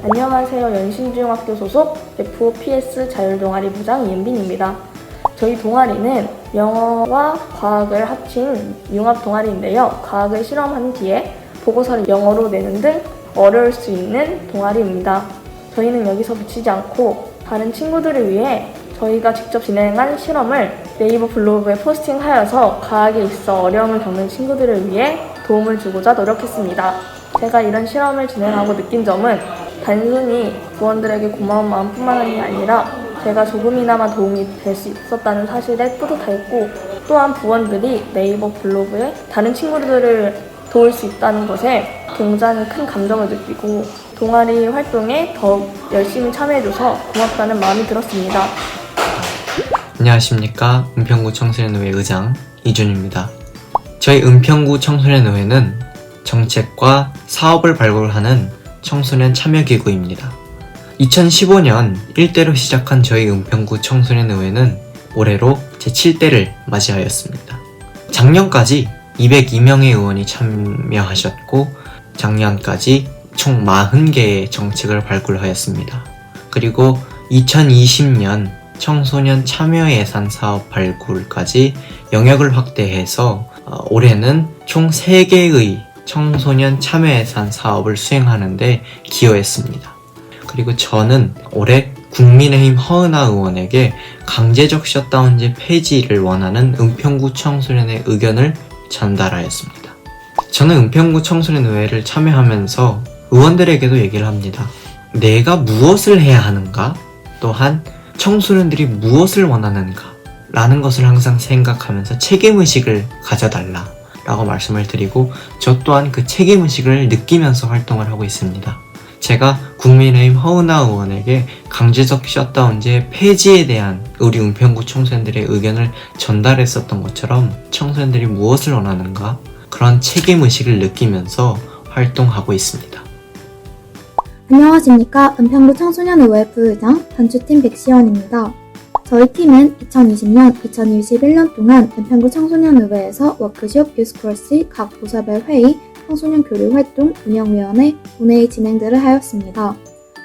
안녕하세요. 연신중학교 소속 FOPS 자율동아리 부장 이은빈입니다. 저희 동아리는 영어와 과학을 합친 융합 동아리인데요. 과학을 실험한 뒤에 보고서를 영어로 내는 등 어려울 수 있는 동아리입니다. 저희는 여기서 그치지 않고 다른 친구들을 위해 저희가 직접 진행한 실험을 네이버 블로그에 포스팅하여서 과학에 있어 어려움을 겪는 친구들을 위해 도움을 주고자 노력했습니다. 제가 이런 실험을 진행하고 느낀 점은 단순히 부원들에게 고마운 마음뿐만이 아니라 제가 조금이나마 도움이 될 수 있었다는 사실에 뿌듯했고, 또한 부원들이 네이버 블로그에 다른 친구들을 도울 수 있다는 것에 굉장히 큰 감정을 느끼고 동아리 활동에 더욱 열심히 참여해줘서 고맙다는 마음이 들었습니다. 안녕하십니까. 은평구 청소년의회 의장 이준입니다. 저희 은평구 청소년의회는 정책과 사업을 발굴하는 청소년 참여기구입니다. 2015년 1대로 시작한 저희 은평구 청소년의회는 올해로 제7대를 맞이하였습니다. 작년까지 202명의 의원이 참여하셨고 작년까지 총 40개의 정책을 발굴하였습니다. 그리고 2020년 청소년 참여 예산 사업 발굴까지 영역을 확대해서 올해는 총 3개의 청소년 참여 예산 사업을 수행하는 데 기여했습니다. 그리고 저는 올해 국민의힘 허은하 의원에게 강제적 셧다운제 폐지를 원하는 은평구 청소년의 의견을 전달하였습니다. 저는 은평구 청소년의회를 참여하면서 의원들에게도 얘기를 합니다. 내가 무엇을 해야 하는가? 또한 청소년들이 무엇을 원하는가? 라는 것을 항상 생각하면서 책임의식을 가져달라 라고 말씀을 드리고, 저 또한 그 책임의식을 느끼면서 활동을 하고 있습니다. 제가 국민의힘 허은하 의원에게 강제적 셧다운제 폐지에 대한 우리 은평구 청소년들의 의견을 전달했었던 것처럼 청소년들이 무엇을 원하는가? 그런 책임의식을 느끼면서 활동하고 있습니다. 안녕하십니까. 은평구 청소년의회 부의장 단추팀 백시연입니다. 저희 팀은 2020년, 2021년 동안 은평구 청소년의회에서 워크숍, 뉴스크로시, 각 부서별 회의, 청소년 교류 활동, 운영위원회, 본회의 진행들을 하였습니다.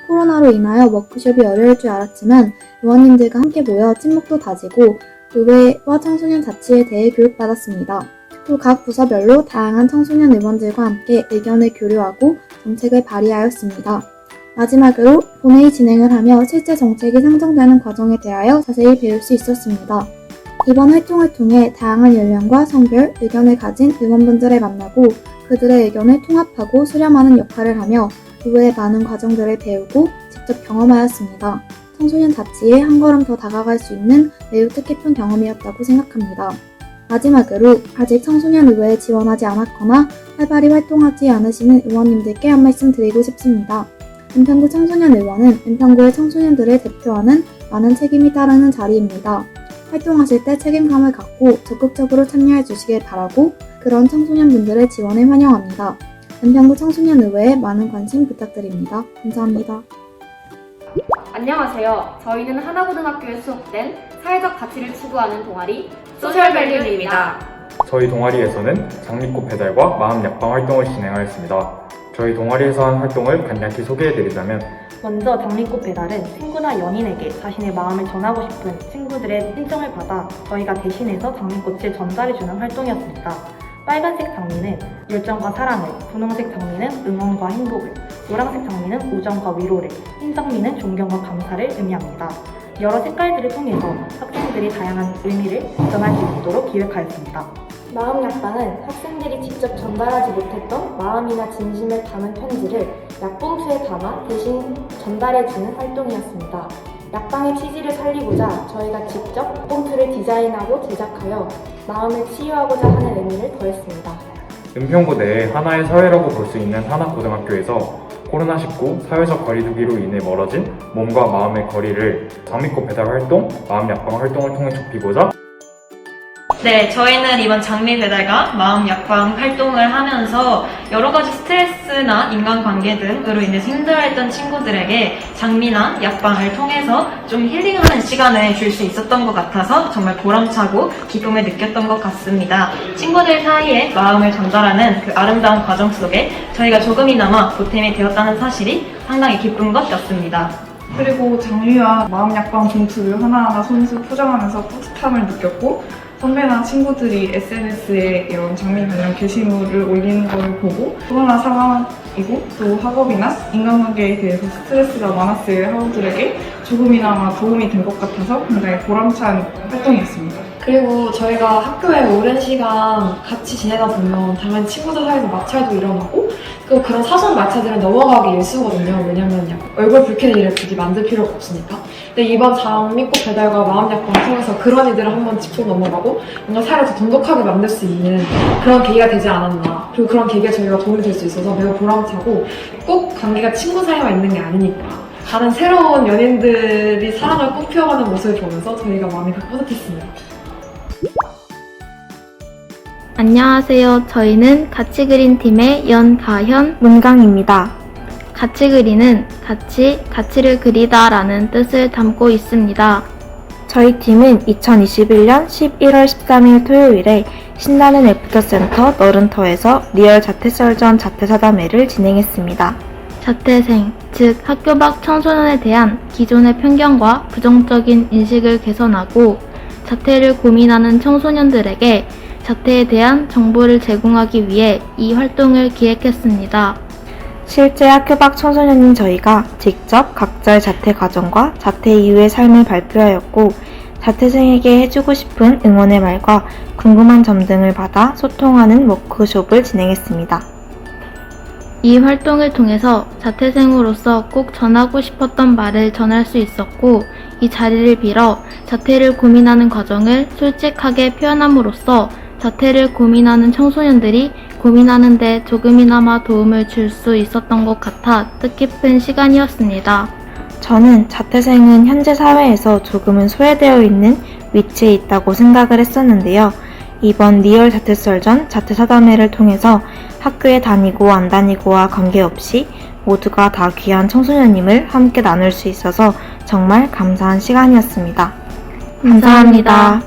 코로나로 인하여 워크숍이 어려울 줄 알았지만 의원님들과 함께 모여 친목도 다지고 의회와 청소년 자치에 대해 교육받았습니다. 또 각 부서별로 다양한 청소년 의원들과 함께 의견을 교류하고 정책을 발의하였습니다. 마지막으로 본회의 진행을 하며 실제 정책이 상정되는 과정에 대하여 자세히 배울 수 있었습니다. 이번 활동을 통해 다양한 연령과 성별, 의견을 가진 의원분들을 만나고 그들의 의견을 통합하고 수렴하는 역할을 하며 의회의 많은 과정들을 배우고 직접 경험하였습니다. 청소년 자치에 한 걸음 더 다가갈 수 있는 매우 뜻깊은 경험이었다고 생각합니다. 마지막으로 아직 청소년의회에 지원하지 않았거나 활발히 활동하지 않으시는 의원님들께 한 말씀 드리고 싶습니다. 은평구 청소년의원은 은평구의 청소년들을 대표하는 많은 책임이 따르는 자리입니다. 활동하실 때 책임감을 갖고 적극적으로 참여해 주시길 바라고 그런 청소년분들의 지원을 환영합니다. 은평구 청소년의회에 많은 관심 부탁드립니다. 감사합니다. 안녕하세요. 저희는 하나고등학교에 수업된 사회적 가치를 추구하는 동아리 소셜밸류입니다. 저희 동아리에서는 장미꽃 배달과 마음 약방 활동을 진행하였습니다. 저희 동아리에서 한 활동을 간략히 소개해드리자면, 먼저 장미꽃 배달은 친구나 연인에게 자신의 마음을 전하고 싶은 친구들의 신청을 받아 저희가 대신해서 장미꽃을 전달해주는 활동이었습니다. 빨간색 장미는 열정과 사랑을, 분홍색 장미는 응원과 행복을, 노란색 장미는 우정과 위로를, 흰 장미는 존경과 감사를 의미합니다. 여러 색깔들을 통해서 학생들이 다양한 의미를 전할 수 있도록 기획하였습니다. 마음 약방은 학생들이 직접 전달하지 못했던 마음이나 진심을 담은 편지를 약봉투에 담아 대신 전달해주는 활동이었습니다. 약방의 취지를 살리고자 저희가 직접 봉투를 디자인하고 제작하여 마음을 치유하고자 하는 의미를 더했습니다. 은평구 내에 하나의 사회라고 볼 수 있는 하나고등학교에서 코로나19 사회적 거리두기로 인해 멀어진 몸과 마음의 거리를 장미꽃 배달 활동, 마음 약방 활동을 통해 좁히고자 네, 저희는 이번 장미 배달과 마음 약방 활동을 하면서 여러 가지 스트레스나 인간관계 등으로 인해서 힘들어했던 친구들에게 장미나 약방을 통해서 좀 힐링하는 시간을 줄 수 있었던 것 같아서 정말 보람차고 기쁨을 느꼈던 것 같습니다. 친구들 사이에 마음을 전달하는 그 아름다운 과정 속에 저희가 조금이나마 보탬이 되었다는 사실이 상당히 기쁜 것이었습니다. 그리고 장미와 마음 약방 봉투를 하나하나 손수 포장하면서 뿌듯함을 느꼈고, 선배나 친구들이 SNS에 이런 장미 관련 게시물을 올리는 걸 보고 코로나 상황이고 또 학업이나 인간관계에 대해서 스트레스가 많았을 학우들에게 조금이나마 도움이 된 것 같아서 굉장히 보람찬 활동이었습니다. 그리고 저희가 학교에 오랜 시간 같이 지내다 보면 당연히 친구들 사이에서 마찰도 일어나고 또 그런 사소한 마찰들은 넘어가기 일쑤거든요. 왜냐면 약간 얼굴 붉히는 일을 굳이 만들 필요가 없으니까. 근데 이번 장미꽃 배달과 마음 약방을 통해서 그런 일들을 한번 짚고 넘어가고 뭔가 사회를 더 돈독하게 만들 수 있는 그런 계기가 되지 않았나. 그리고 그런 계기가 저희가 도움이 될 수 있어서 매우 보람차고, 꼭 관계가 친구 사이만 있는 게 아니니까 다른 새로운 연인들이 사랑을 꽃피워가는 모습을 보면서 저희가 마음이 뿌듯했습니다. 안녕하세요. 저희는 같이 그린 팀의 연가현, 문강입니다. 같이 그리는 가치를 그리다 라는 뜻을 담고 있습니다. 저희 팀은 2021년 11월 13일 토요일에 신나는 애프터센터 너른터에서 리얼 자퇴설전 자퇴사담회를 진행했습니다. 자퇴생, 즉 학교 밖 청소년에 대한 기존의 편견과 부정적인 인식을 개선하고 자퇴를 고민하는 청소년들에게 자퇴에 대한 정보를 제공하기 위해 이 활동을 기획했습니다. 실제 학교 밖 청소년인 저희가 직접 각자의 자퇴 과정과 자퇴 이후의 삶을 발표하였고, 자퇴생에게 해주고 싶은 응원의 말과 궁금한 점 등을 받아 소통하는 워크숍을 진행했습니다. 이 활동을 통해서 자퇴생으로서 꼭 전하고 싶었던 말을 전할 수 있었고, 이 자리를 빌어 자퇴를 고민하는 과정을 솔직하게 표현함으로써 자퇴를 고민하는 청소년들이 고민하는데 조금이나마 도움을 줄 수 있었던 것 같아 뜻깊은 시간이었습니다. 저는 자퇴생은 현재 사회에서 조금은 소외되어 있는 위치에 있다고 생각을 했었는데요. 이번 리얼 자퇴설전 자퇴사담회를 통해서 학교에 다니고 안 다니고와 관계없이 모두가 다 귀한 청소년임을 함께 나눌 수 있어서 정말 감사한 시간이었습니다. 감사합니다.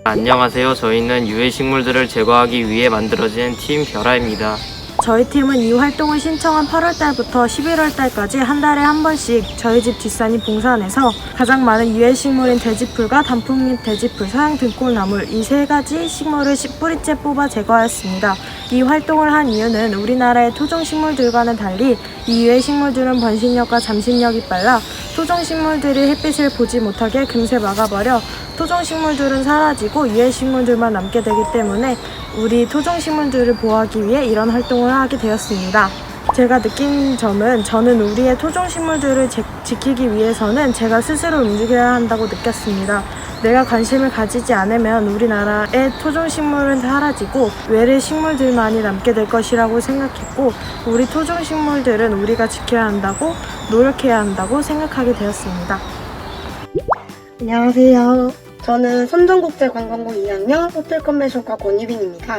안녕하세요. 저희는 유해 식물들을 제거하기 위해 만들어진 팀 별아입니다. 저희 팀은 이 활동을 신청한 8월달부터 11월달까지 한 달에 한 번씩 저희 집 뒷산이 봉산에서 가장 많은 유해식물인 대지풀과 단풍잎 대지풀, 서양 등골나물 이 세 가지 식물을 뿌리째 뽑아 제거하였습니다. 이 활동을 한 이유는 우리나라의 토종식물들과는 달리 이 유해식물들은 번식력과 잠식력이 빨라 토종식물들이 햇빛을 보지 못하게 금세 막아버려 토종식물들은 사라지고 유해식물들만 남게 되기 때문에 우리 토종식물들을 보호하기 위해 이런 활동을 하게 되었습니다. 제가 느낀 점은 저는 우리의 토종식물들을 지키기 위해서는 제가 스스로 움직여야 한다고 느꼈습니다. 내가 관심을 가지지 않으면 우리나라의 토종식물은 사라지고 외래 식물들만이 남게 될 것이라고 생각했고, 우리 토종식물들은 우리가 지켜야 한다고 노력해야 한다고 생각하게 되었습니다. 안녕하세요. 저는 선전국제관광고 2학년 호텔컨벤션과 권유빈입니다.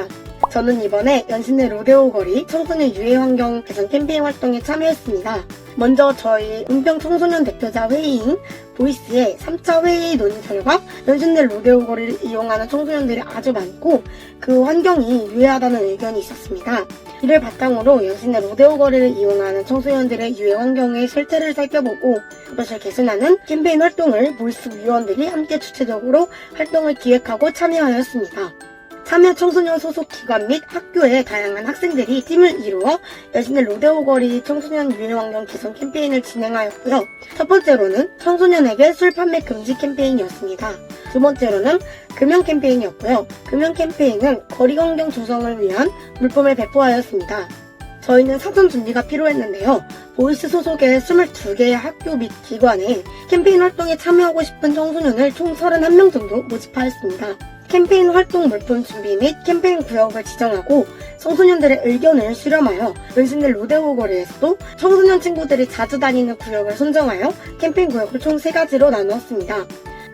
저는 이번에 연신내 로데오 거리 청소년 유해 환경 개선 캠페인 활동에 참여했습니다. 먼저 저희 은평 청소년 대표자 회의인 보이스의 3차 회의 논의 결과 연신내 로데오 거리를 이용하는 청소년들이 아주 많고 그 환경이 유해하다는 의견이 있었습니다. 이를 바탕으로 연신내 로데오 거리를 이용하는 청소년들의 유해 환경의 실태를 살펴보고 그것을 개선하는 캠페인 활동을 보이스 위원들이 함께 주체적으로 활동을 기획하고 참여하였습니다. 참여 청소년 소속 기관 및 학교의 다양한 학생들이 팀을 이루어 연신내 로데오 거리 청소년 유해 환경 개선 캠페인을 진행하였고요. 첫 번째로는 청소년에게 술 판매 금지 캠페인이었습니다. 두 번째로는 금연 캠페인이었고요. 금연 캠페인은 거리 환경 조성을 위한 물품을 배포하였습니다. 저희는 사전 준비가 필요했는데요. 보이스 소속의 22개의 학교 및 기관에 캠페인 활동에 참여하고 싶은 청소년을 총 31명 정도 모집하였습니다. 캠페인 활동 물품 준비 및 캠페인 구역을 지정하고 청소년들의 의견을 수렴하여 연신내 로데오 거리에서도 청소년 친구들이 자주 다니는 구역을 선정하여 캠페인 구역을 총 3가지로 나누었습니다.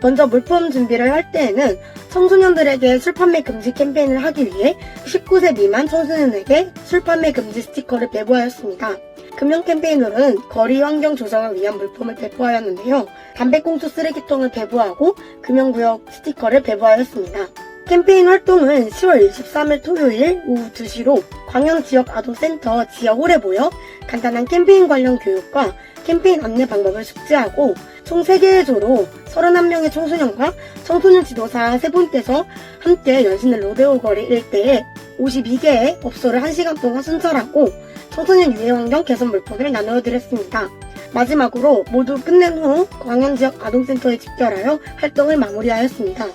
먼저 물품 준비를 할 때에는 청소년들에게 술 판매 금지 캠페인을 하기 위해 19세 미만 청소년에게 술 판매 금지 스티커를 배부하였습니다. 금연 캠페인으로는 거리 환경 조성을 위한 물품을 배부하였는데요. 담배꽁초 쓰레기통을 배부하고 금연구역 스티커를 배부하였습니다. 캠페인 활동은 10월 23일 토요일 오후 2시로 광양지역아동센터 지하홀에 모여 간단한 캠페인 관련 교육과 캠페인 안내 방법을 숙지하고 총 3개의 조로 31명의 청소년과 청소년 지도사 3분께서 함께 연신내 로데오 거리 일대에 52개의 업소를 1시간 동안 순찰하고 청소년 유해 환경 개선 물품을 나누어 드렸습니다. 마지막으로 모두 끝낸 후 광양지역 아동센터에 집결하여 활동을 마무리하였습니다.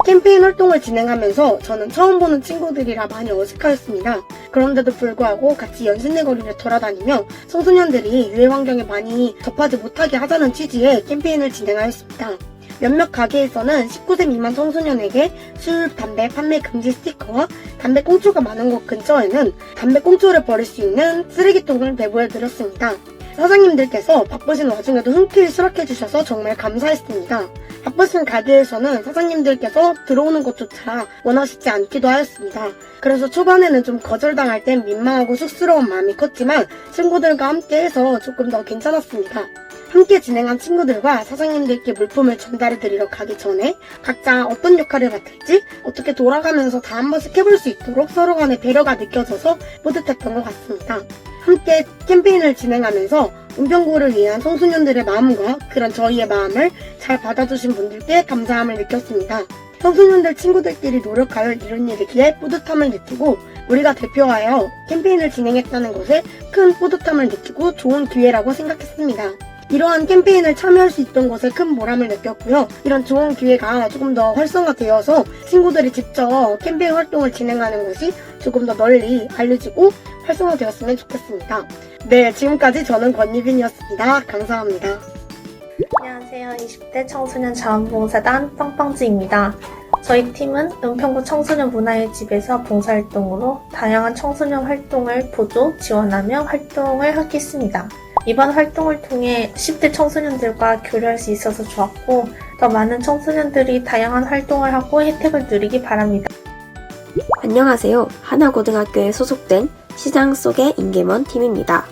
캠페인 활동을 진행하면서 저는 처음 보는 친구들이라 많이 어색하였습니다. 그런데도 불구하고 같이 연신내 거리를 돌아다니며 청소년들이 유해 환경에 많이 접하지 못하게 하자는 취지의 캠페인을 진행하였습니다. 몇몇 가게에서는 19세 미만 청소년에게 술, 담배 판매 금지 스티커와 담배 꽁초가 많은 곳 근처에는 담배 꽁초를 버릴 수 있는 쓰레기통을 배부해드렸습니다. 사장님들께서 바쁘신 와중에도 흔쾌히 수락해주셔서 정말 감사했습니다. 바쁘신 가게에서는 사장님들께서 들어오는 것조차 원하시지 않기도 하였습니다. 그래서 초반에는 좀 거절당할 땐 민망하고 쑥스러운 마음이 컸지만 친구들과 함께해서 조금 더 괜찮았습니다. 함께 진행한 친구들과 사장님들께 물품을 전달해드리러 가기 전에 각자 어떤 역할을 맡을지 어떻게 돌아가면서 다 한 번씩 해볼 수 있도록 서로 간의 배려가 느껴져서 뿌듯했던 것 같습니다. 함께 캠페인을 진행하면서 은평구를 위한 청소년들의 마음과 그런 저희의 마음을 잘 받아주신 분들께 감사함을 느꼈습니다. 청소년들 친구들끼리 노력하여 이룬 일이기에 뿌듯함을 느끼고 우리가 대표하여 캠페인을 진행했다는 것에 큰 뿌듯함을 느끼고 좋은 기회라고 생각했습니다. 이러한 캠페인을 참여할 수 있던 것에 큰 보람을 느꼈고요. 이런 좋은 기회가 조금 더 활성화되어서 친구들이 직접 캠페인 활동을 진행하는 것이 조금 더 널리 알려지고 활성화되었으면 좋겠습니다. 네, 지금까지 저는 권유빈이었습니다. 감사합니다. 안녕하세요. 20대 청소년 자원봉사단 빵빵지입니다. 저희 팀은 은평구 청소년 문화의 집에서 봉사활동으로 다양한 청소년 활동을 보조, 지원하며 활동을 하겠습니다. 이번 활동을 통해 10대 청소년들과 교류할 수 있어서 좋았고 더 많은 청소년들이 다양한 활동을 하고 혜택을 누리기 바랍니다. 안녕하세요. 하나고등학교에 소속된 시장 속의 인계먼 팀입니다.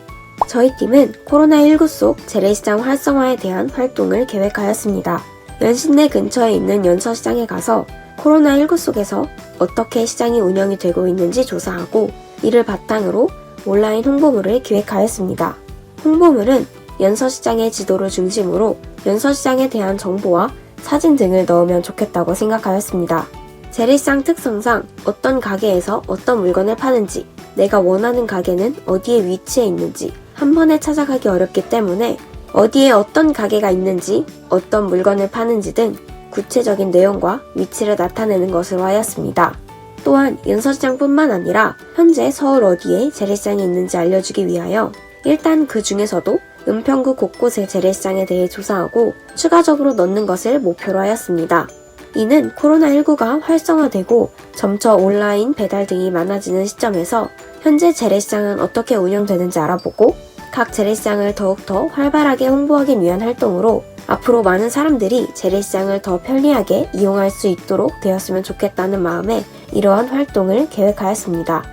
저희 팀은 코로나19 속 재래시장 활성화에 대한 활동을 계획하였습니다. 연신내 근처에 있는 연서시장에 가서 코로나19 속에서 어떻게 시장이 운영이 되고 있는지 조사하고 이를 바탕으로 온라인 홍보물을 기획하였습니다. 홍보물은 연서시장의 지도를 중심으로 연서시장에 대한 정보와 사진 등을 넣으면 좋겠다고 생각하였습니다. 재래시장 특성상 어떤 가게에서 어떤 물건을 파는지, 내가 원하는 가게는 어디에 위치해 있는지 한 번에 찾아가기 어렵기 때문에 어디에 어떤 가게가 있는지, 어떤 물건을 파는지 등 구체적인 내용과 위치를 나타내는 것으로 하였습니다. 또한 연서시장뿐만 아니라 현재 서울 어디에 재래시장이 있는지 알려주기 위하여 일단 그 중에서도 은평구 곳곳의 재래시장에 대해 조사하고 추가적으로 넣는 것을 목표로 하였습니다. 이는 코로나19가 활성화되고 점차 온라인 배달 등이 많아지는 시점에서 현재 재래시장은 어떻게 운영되는지 알아보고 각 재래시장을 더욱더 활발하게 홍보하기 위한 활동으로 앞으로 많은 사람들이 재래시장을 더 편리하게 이용할 수 있도록 되었으면 좋겠다는 마음에 이러한 활동을 계획하였습니다.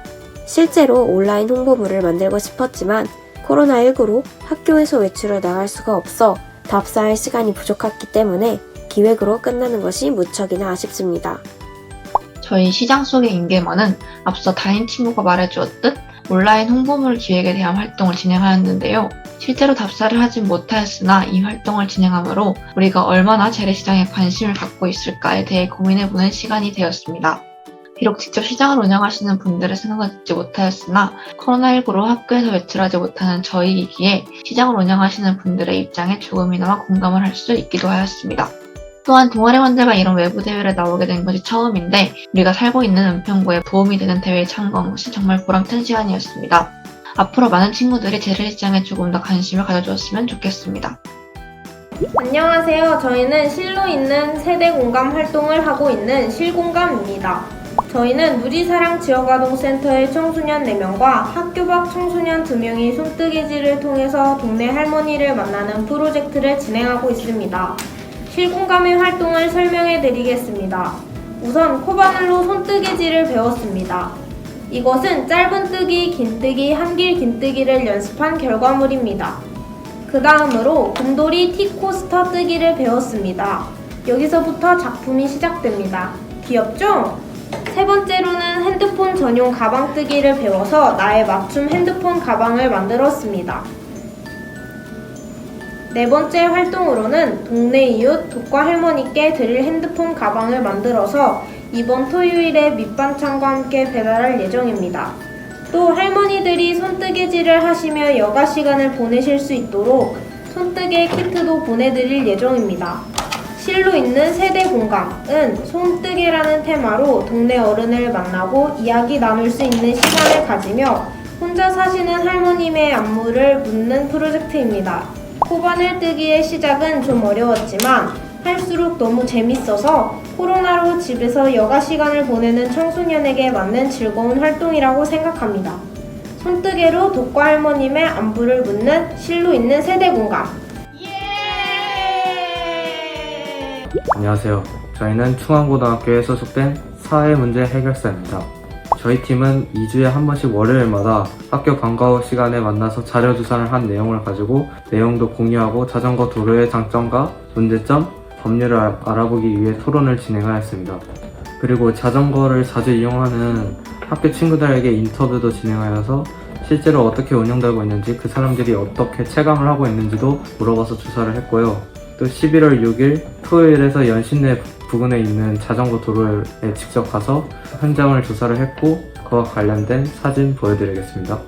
실제로 온라인 홍보물을 만들고 싶었지만 코로나19로 학교에서 외출을 나갈 수가 없어 답사할 시간이 부족했기 때문에 기획으로 끝나는 것이 무척이나 아쉽습니다. 저희 시장 속의 인계먼은 앞서 다인 친구가 말해주었듯 온라인 홍보물 기획에 대한 활동을 진행하였는데요. 실제로 답사를 하진 못하였으나 이 활동을 진행함으로 우리가 얼마나 재래시장에 관심을 갖고 있을까에 대해 고민해보는 시간이 되었습니다. 비록 직접 시장을 운영하시는 분들의 생각을 듣지 못하였으나 코로나19로 학교에서 외출하지 못하는 저희이기에 시장을 운영하시는 분들의 입장에 조금이나마 공감을 할 수 있기도 하였습니다. 또한 동아리원들과 이런 외부 대회를 나오게 된 것이 처음인데 우리가 살고 있는 은평구에 도움이 되는 대회에 참가한 것이 정말 보람찬 시간이었습니다. 앞으로 많은 친구들이 재래시장에 조금 더 관심을 가져주었으면 좋겠습니다. 안녕하세요. 저희는 실로 있는 세대 공감 활동을 하고 있는 실공감입니다. 저희는 누리사랑 지역아동센터의 청소년 4명과 학교 밖 청소년 2명이 손뜨개질을 통해서 동네 할머니를 만나는 프로젝트를 진행하고 있습니다. 실공감의 활동을 설명해 드리겠습니다. 우선 코바늘로 손뜨개질을 배웠습니다. 이것은 짧은 뜨기, 긴 뜨기, 한길 긴뜨기를 연습한 결과물입니다. 그 다음으로 곰돌이 티코스터 뜨기를 배웠습니다. 여기서부터 작품이 시작됩니다. 귀엽죠? 세 번째로는 핸드폰 전용 가방 뜨기를 배워서 나의 맞춤 핸드폰 가방을 만들었습니다. 네 번째 활동으로는 동네 이웃 독과 할머니께 드릴 핸드폰 가방을 만들어서 이번 토요일에 밑반찬과 함께 배달할 예정입니다. 또 할머니들이 손뜨개질을 하시며 여가 시간을 보내실 수 있도록 손뜨개 키트도 보내드릴 예정입니다. 실로 있는 세대 공감은 손뜨개라는 테마로 동네 어른을 만나고 이야기 나눌 수 있는 시간을 가지며 혼자 사시는 할머님의 안부를 묻는 프로젝트입니다. 코바늘 뜨기의 시작은 좀 어려웠지만 할수록 너무 재밌어서 코로나로 집에서 여가 시간을 보내는 청소년에게 맞는 즐거운 활동이라고 생각합니다. 손뜨개로 독과 할머님의 안부를 묻는 실로 있는 세대 공감. 안녕하세요. 저희는 충안고등학교에 소속된 사회문제 해결사입니다. 저희 팀은 2주에 한 번씩 월요일마다 학교 방과 후 시간에 만나서 자료 조사를 한 내용을 가지고 내용도 공유하고 자전거 도로의 장점과 문제점, 법률을 알아보기 위해 토론을 진행하였습니다. 그리고 자전거를 자주 이용하는 학교 친구들에게 인터뷰도 진행하여서 실제로 어떻게 운영되고 있는지 그 사람들이 어떻게 체감을 하고 있는지도 물어봐서 조사를 했고요. 또 11월 6일 토요일에서 연신내 부근에 있는 자전거 도로에 직접 가서 현장을 조사를 했고 그와 관련된 사진 보여드리겠습니다.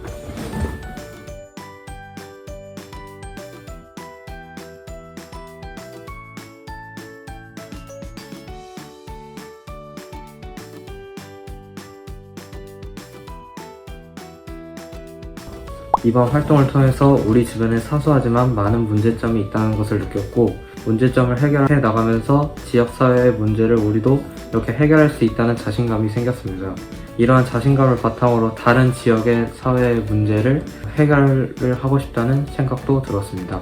이번 활동을 통해서 우리 주변에 사소하지만 많은 문제점이 있다는 것을 느꼈고 문제점을 해결해 나가면서 지역사회의 문제를 우리도 이렇게 해결할 수 있다는 자신감이 생겼습니다. 이러한 자신감을 바탕으로 다른 지역의 사회의 문제를 해결을 하고 싶다는 생각도 들었습니다.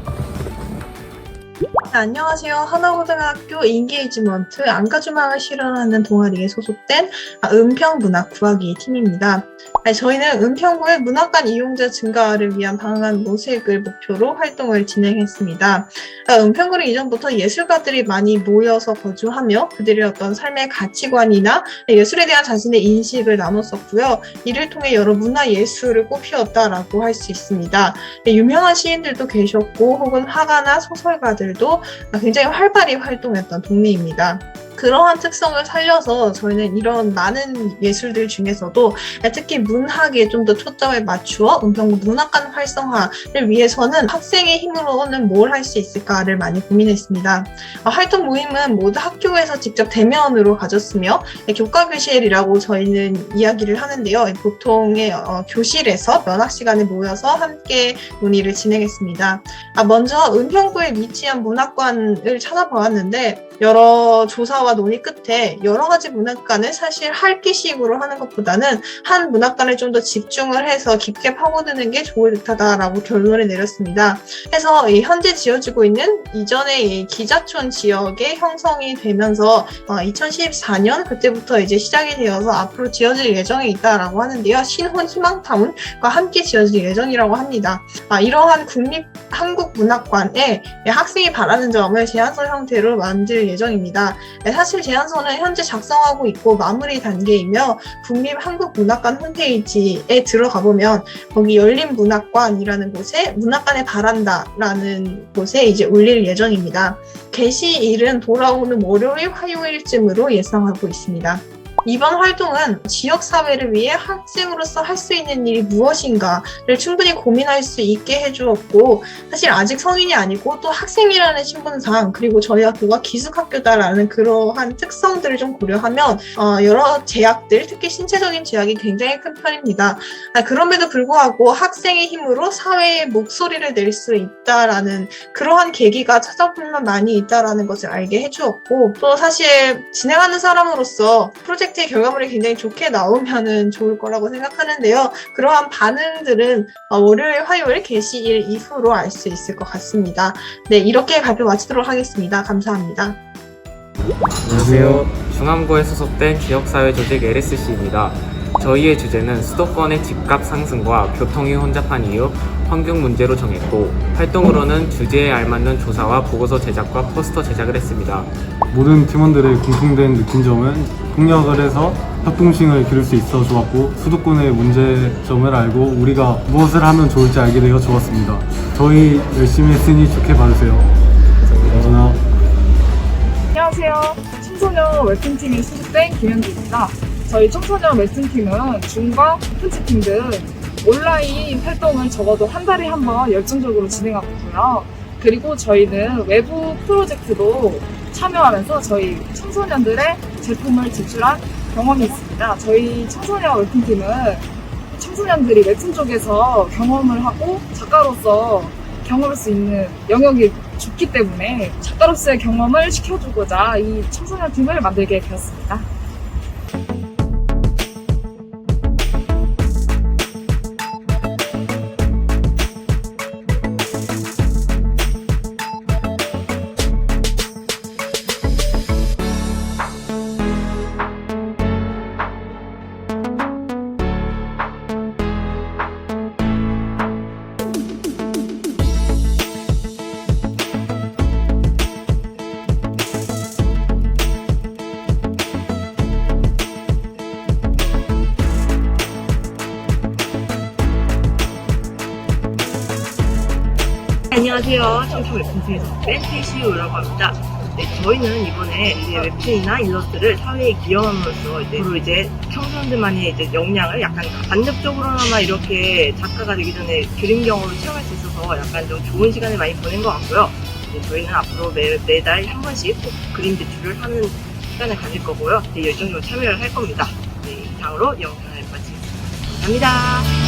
안녕하세요. 하나고등학교 인게이지먼트 안가주망을 실현하는 동아리에 소속된 은평문학구하기 팀입니다. 저희는 은평구의 문학관 이용자 증가를 위한 방안 모색을 목표로 활동을 진행했습니다. 은평구는 이전부터 예술가들이 많이 모여서 거주하며 그들의 어떤 삶의 가치관이나 예술에 대한 자신의 인식을 나눴었고요. 이를 통해 여러 문화예술을 꽃피웠다라고 할 수 있습니다. 유명한 시인들도 계셨고 혹은 화가나 소설가들도 굉장히 활발히 활동했던 동네입니다. 그러한 특성을 살려서 저희는 이런 많은 예술들 중에서도 특히 문학에 좀 더 초점을 맞추어 은평구 문학관 활성화를 위해서는 학생의 힘으로는 뭘 할 수 있을까를 많이 고민했습니다. 활동 모임은 모두 학교에서 직접 대면으로 가졌으며 교과교실이라고 저희는 이야기를 하는데요. 보통의 교실에서 면학 시간에 모여서 함께 논의를 진행했습니다. 먼저 은평구에 위치한 문학관을 찾아보았는데 여러 조사와 논의 끝에 여러 가지 문학관을 사실 할기식으로 하는 것보다는 한 문학관에 좀 더 집중을 해서 깊게 파고드는 게 좋을 듯하다라고 결론을 내렸습니다. 그래서 현재 지어지고 있는 이전의 기자촌 지역의 형성이 되면서 2014년 그때부터 이제 시작이 되어서 앞으로 지어질 예정에 있다라고 하는데요. 신혼 희망타운과 함께 지어질 예정이라고 합니다. 이러한 국립 한국문학관에 학생이 바라는 점을 제안서 형태로 만들 예정입니다. 사실 제안서는 현재 작성하고 있고 마무리 단계이며 국립한국문학관 홈페이지에 들어가 보면 거기 열린문학관이라는 곳에 문학관에 바란다라는 곳에 이제 올릴 예정입니다. 게시일은 돌아오는 월요일, 화요일쯤으로 예상하고 있습니다. 이번 활동은 지역사회를 위해 학생으로서 할 수 있는 일이 무엇인가를 충분히 고민할 수 있게 해주었고 사실 아직 성인이 아니고 또 학생이라는 신분상 그리고 저희 학교가 기숙학교다라는 그러한 특성들을 좀 고려하면 여러 제약들, 특히 신체적인 제약이 굉장히 큰 편입니다. 그럼에도 불구하고 학생의 힘으로 사회의 목소리를 낼 수 있다라는 그러한 계기가 찾아보면 많이 있다라는 것을 알게 해주었고 또 사실 진행하는 사람으로서 프로젝트 프로젝트의 결과물이 굉장히 좋게 나오면은 좋을 거라고 생각하는데요. 그러한 반응들은 월요일, 화요일 게시일 이후로 알 수 있을 것 같습니다. 네, 이렇게 발표 마치도록 하겠습니다. 감사합니다. 안녕하세요. 중암고에 소속된 지역사회 조직 LSC입니다. 저희의 주제는 수도권의 집값 상승과 교통이 혼잡한 이유, 환경 문제로 정했고, 활동으로는 주제에 알맞는 조사와 보고서 제작과 포스터 제작을 했습니다. 모든 팀원들의 공통된 느낀 점은 협력을 해서 협동심을 기를 수 있어 좋았고, 수도권의 문제점을 알고 우리가 무엇을 하면 좋을지 알게 되어 좋았습니다. 저희 열심히 했으니 좋게 봐주세요. 감사합니다. 안녕하세요. 청소년 웹툰팀에 소속된 김현주입니다. 저희 청소년 웹툰팀은 줌과 오픈치팅 등 온라인 활동을 적어도 한 달에 한 번 열정적으로 진행하고 있고요. 그리고 저희는 외부 프로젝트도 참여하면서 저희 청소년들의 제품을 제출한 경험이 있습니다. 저희 청소년 웹툰팀은 청소년들이 웹툰 쪽에서 경험을 하고 작가로서 경험할 수 있는 영역이 좋기 때문에 작가로서의 경험을 시켜주고자 이 청소년 팀을 만들게 되었습니다. 안녕하세요. 청소 웹툰팀에서 소속된 KCU라고 합니다. 네, 저희는 이번에 이제 웹툰이나 일러스트를 사회에 기여함으로써 이제 청소년들만의 이제 역량을 약간 간접적으로나마 이렇게 작가가 되기 전에 그림경으로 체험할 수 있어서 약간 좀 좋은 시간을 많이 보낸 것 같고요. 네, 저희는 앞으로 매달 한 번씩 꼭 그림 제출을 하는 시간을 가질 거고요. 네, 열정적으로 참여를 할 겁니다. 네, 이상으로 영상을 마치겠습니다. 감사합니다.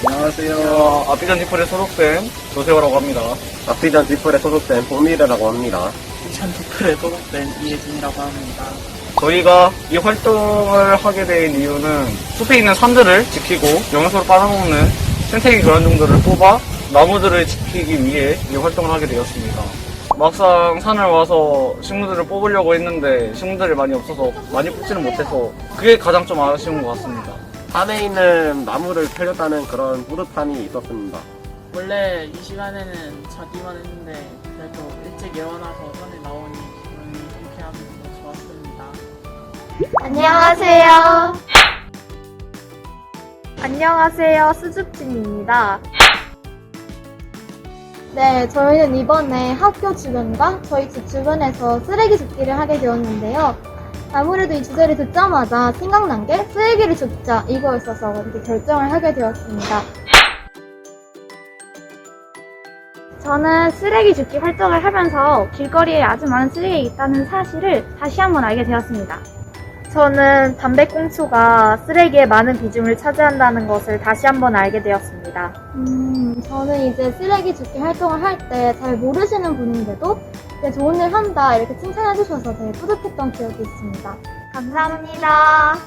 안녕하세요. 아피전 디플에 소속된 조세호라고 합니다. 아피전 디플에 소속된 봉미래라고 합니다. 아피전 디플에 소속된 이혜진이라고 합니다. 저희가 이 활동을 하게 된 이유는 숲에 있는 산들을 지키고 영양소를 빨아먹는 생태계 교란종들을 뽑아 나무들을 지키기 위해 이 활동을 하게 되었습니다. 막상 산을 와서 식물들을 뽑으려고 했는데 식물들이 많이 없어서 많이 뽑지는 못해서 그게 가장 좀 아쉬운 것 같습니다. 산에 있는 나무를 살렸다는 그런 뿌듯함이 있었습니다. 원래 이 시간에는 자기만 했는데 그래도 일찍 일어나서 산에 나오니 기분이 상쾌하면서 좋았습니다. 안녕하세요. 안녕하세요. 수줍진입니다. 네, 저희는 이번에 학교 주변과 저희 집 주변에서 쓰레기 줍기를 하게 되었는데요. 아무래도 이 주제를 듣자마자 생각난 게 쓰레기를 줍자 이거였어서 이렇게 결정을 하게 되었습니다. 저는 쓰레기 줍기 활동을 하면서 길거리에 아주 많은 쓰레기가 있다는 사실을 다시 한번 알게 되었습니다. 저는 담배꽁초가 쓰레기에 많은 비중을 차지한다는 것을 다시 한번 알게 되었습니다. 저는 이제 쓰레기 줍기 활동을 할 때 잘 모르시는 분인데도 좋은 일 한다 이렇게 칭찬해 주셔서 되게 뿌듯했던 기억이 있습니다. 감사합니다.